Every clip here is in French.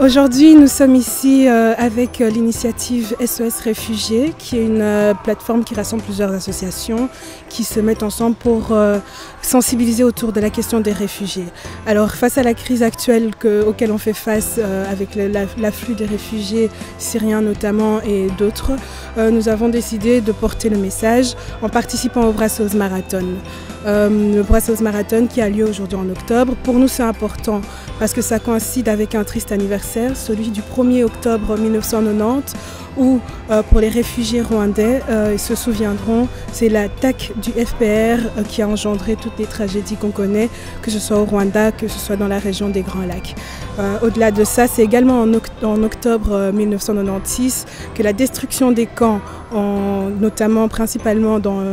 Aujourd'hui, nous sommes ici avec l'initiative SOS Réfugiés, qui est une plateforme qui rassemble plusieurs associations qui se mettent ensemble pour sensibiliser autour de la question des réfugiés. Alors, face à la crise actuelle auquel on fait face avec l'afflux des réfugiés syriens notamment et d'autres, nous avons décidé de porter le message en participant au Brussels Marathon. Le Brussels Marathon qui a lieu aujourd'hui en octobre. Pour nous, c'est important parce que ça coïncide avec un triste anniversaire, celui du 1er octobre 1990, où pour les réfugiés rwandais, ils se souviendront, c'est l'attaque du FPR qui a engendré toutes les tragédies qu'on connaît, que ce soit au Rwanda, que ce soit dans la région des Grands Lacs. Au-delà de ça, c'est également en octobre 1996 que la destruction des camps, notamment principalement dans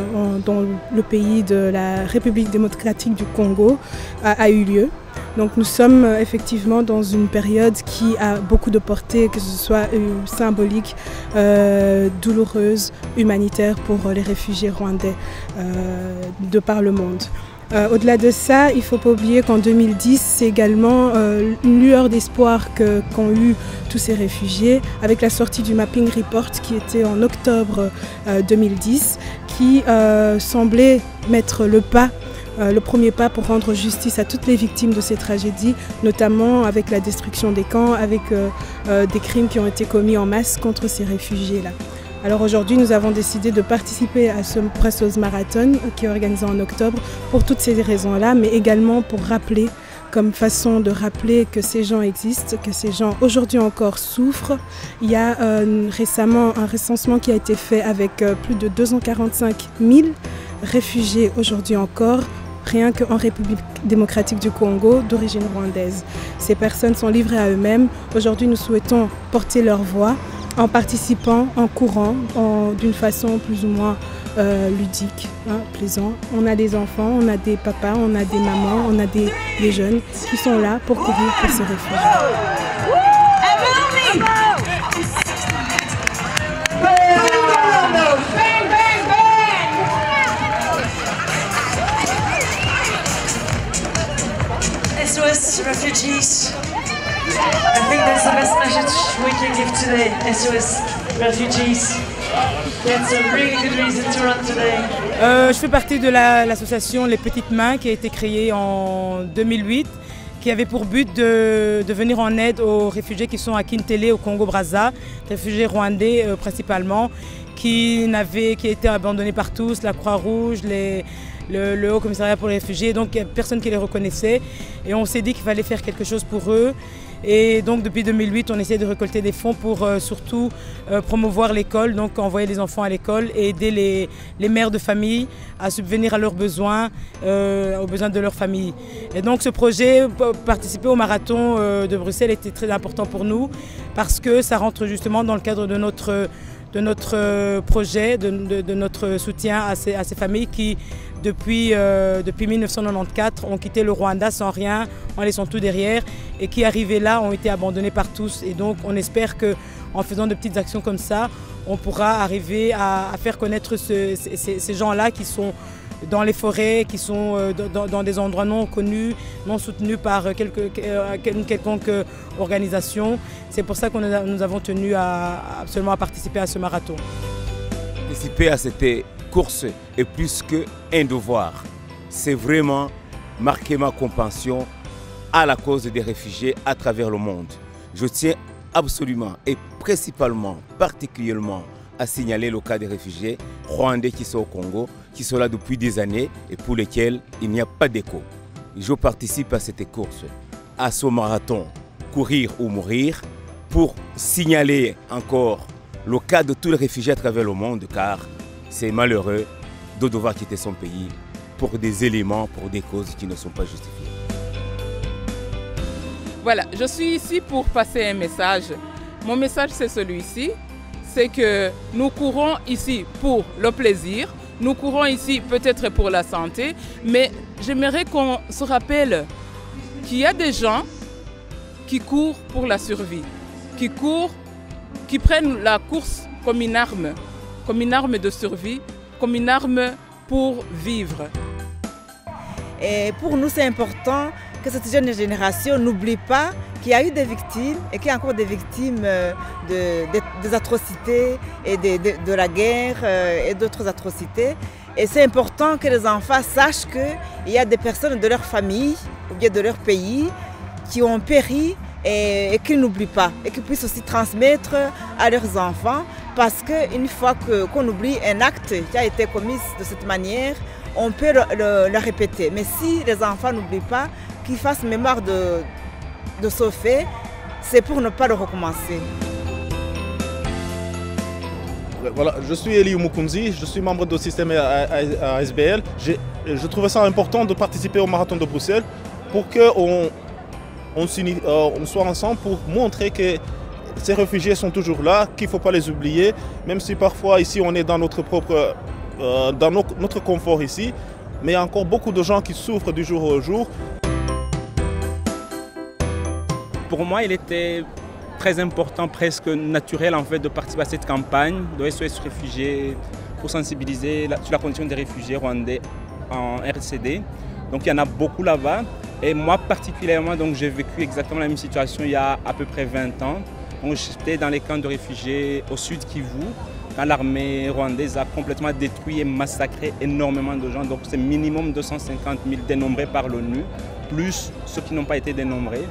le pays de la République démocratique du Congo, a eu lieu. Donc nous sommes effectivement dans une période qui a beaucoup de portée, que ce soit symbolique, douloureuse, humanitaire pour les réfugiés rwandais de par le monde. Au-delà de ça, il ne faut pas oublier qu'en 2010, c'est également une lueur d'espoir qu'ont eu tous ces réfugiés avec la sortie du Mapping Report qui était en octobre 2010, qui semblait mettre le premier pas pour rendre justice à toutes les victimes de ces tragédies, notamment avec la destruction des camps, avec des crimes qui ont été commis en masse contre ces réfugiés-là. Alors aujourd'hui, nous avons décidé de participer à ce Brussels Marathon qui est organisé en octobre pour toutes ces raisons-là, mais également pour rappeler, comme façon de rappeler que ces gens existent, que ces gens aujourd'hui encore souffrent. Il y a récemment un recensement qui a été fait avec plus de 245 000 réfugiés aujourd'hui encore, rien qu'en République démocratique du Congo d'origine rwandaise. Ces personnes sont livrées à eux-mêmes. Aujourd'hui, nous souhaitons porter leur voix en participant, en courant, d'une façon plus ou moins ludique, plaisant. On a des enfants, on a des papas, on a des mamans, on a des jeunes qui sont là pour courir pour ces réfugiés. SOS Refugees. I think that's the best message we can give today. SOS Refugees. That's a really good reason to run today. Je fais partie de l'association Les Petites Mains qui a été créée en 2008, qui avait pour but de venir en aide aux réfugiés qui sont à Kintele au Congo-Brazza, réfugiés rwandais principalement, qui étaient abandonnés par tous, la Croix-Rouge, le Haut Commissariat pour les réfugiés, donc il n'y a personne qui les reconnaissait. Et on s'est dit qu'il fallait faire quelque chose pour eux. Et donc depuis 2008, on essaie de récolter des fonds pour surtout promouvoir l'école, donc envoyer les enfants à l'école et aider les mères de famille à subvenir à leurs besoins, aux besoins de leur famille. Et donc ce projet, participer au marathon de Bruxelles était très important pour nous parce que ça rentre justement dans le cadre de notre projet, de notre soutien à ces familles qui, depuis 1994, ont quitté le Rwanda sans rien, en laissant tout derrière, et qui, arrivés là, ont été abandonnés par tous. Et donc, on espère qu'en faisant de petites actions comme ça, on pourra arriver à faire connaître ces gens-là qui sont dans les forêts, qui sont dans des endroits non connus, non soutenus par une quelconque organisation. C'est pour ça que nous avons tenu absolument à participer à ce marathon. Participer à cette course est plus qu'un devoir. C'est vraiment marquer ma compassion à la cause des réfugiés à travers le monde. Je tiens absolument et principalement, particulièrement, à signaler le cas des réfugiés rwandais qui sont au Congo, qui sont là depuis des années et pour lesquels il n'y a pas d'écho. Je participe à cette course, à ce marathon, courir ou mourir, pour signaler encore le cas de tous les réfugiés à travers le monde, car c'est malheureux de devoir quitter son pays pour des éléments, pour des causes qui ne sont pas justifiées. Voilà, je suis ici pour passer un message. Mon message, c'est celui-ci. C'est que nous courons ici pour le plaisir, nous courons ici peut-être pour la santé, mais j'aimerais qu'on se rappelle qu'il y a des gens qui courent pour la survie, qui prennent la course comme une arme de survie, comme une arme pour vivre. Et pour nous, c'est important que cette jeune génération n'oublie pas qu'il y a eu des victimes et qu'il y a encore des victimes des atrocités et de la guerre et d'autres atrocités. Et c'est important que les enfants sachent qu'il y a des personnes de leur famille ou bien de leur pays qui ont péri et qu'ils n'oublient pas et qu'ils puissent aussi transmettre à leurs enfants, parce qu'une fois qu'on oublie un acte qui a été commis de cette manière, on peut le répéter. Mais si les enfants n'oublient pas, qu'ils fassent mémoire de ce fait, c'est pour ne pas le recommencer. Voilà, je suis Eli Mukunzi, je suis membre du système ASBL. Je trouvais ça important de participer au marathon de Bruxelles pour qu'on soit ensemble pour montrer que ces réfugiés sont toujours là, qu'il ne faut pas les oublier, même si parfois ici on est dans notre propre, dans notre confort ici, mais il y a encore beaucoup de gens qui souffrent du jour au jour. Pour moi, il était très important, presque naturel en fait, de participer à cette campagne de SOS Réfugiés pour sensibiliser sur la condition des réfugiés rwandais en RCD. Donc il y en a beaucoup là-bas. Et moi particulièrement, j'ai vécu exactement la même situation il y a à peu près 20 ans. J'étais dans les camps de réfugiés au sud Kivu, quand l'armée rwandaise a complètement détruit et massacré énormément de gens. Donc c'est minimum 250 000 dénombrés par l'ONU, plus ceux qui n'ont pas été dénombrés.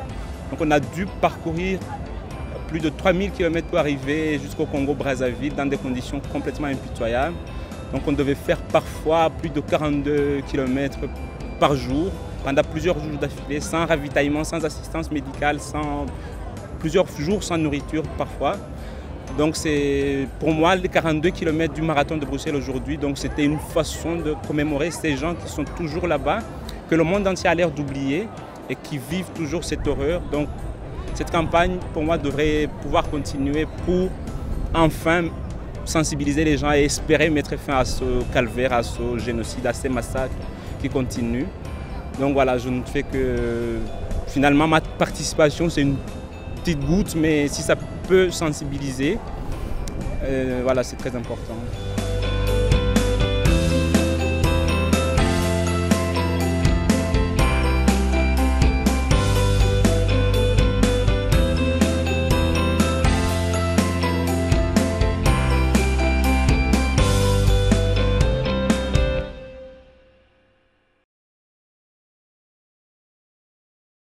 Donc on a dû parcourir plus de 3000 km pour arriver jusqu'au Congo-Brazzaville dans des conditions complètement impitoyables. Donc on devait faire parfois plus de 42 km par jour, pendant plusieurs jours d'affilée, sans ravitaillement, sans assistance médicale, plusieurs jours sans nourriture parfois. Donc c'est pour moi les 42 km du marathon de Bruxelles aujourd'hui, donc c'était une façon de commémorer ces gens qui sont toujours là-bas, que le monde entier a l'air d'oublier et qui vivent toujours cette horreur. Donc cette campagne pour moi devrait pouvoir continuer pour enfin sensibiliser les gens et espérer mettre fin à ce calvaire, à ce génocide, à ces massacres qui continuent. Donc voilà, je ne fais que... Finalement, ma participation, c'est une petite goutte, mais si ça peut sensibiliser, voilà, c'est très important.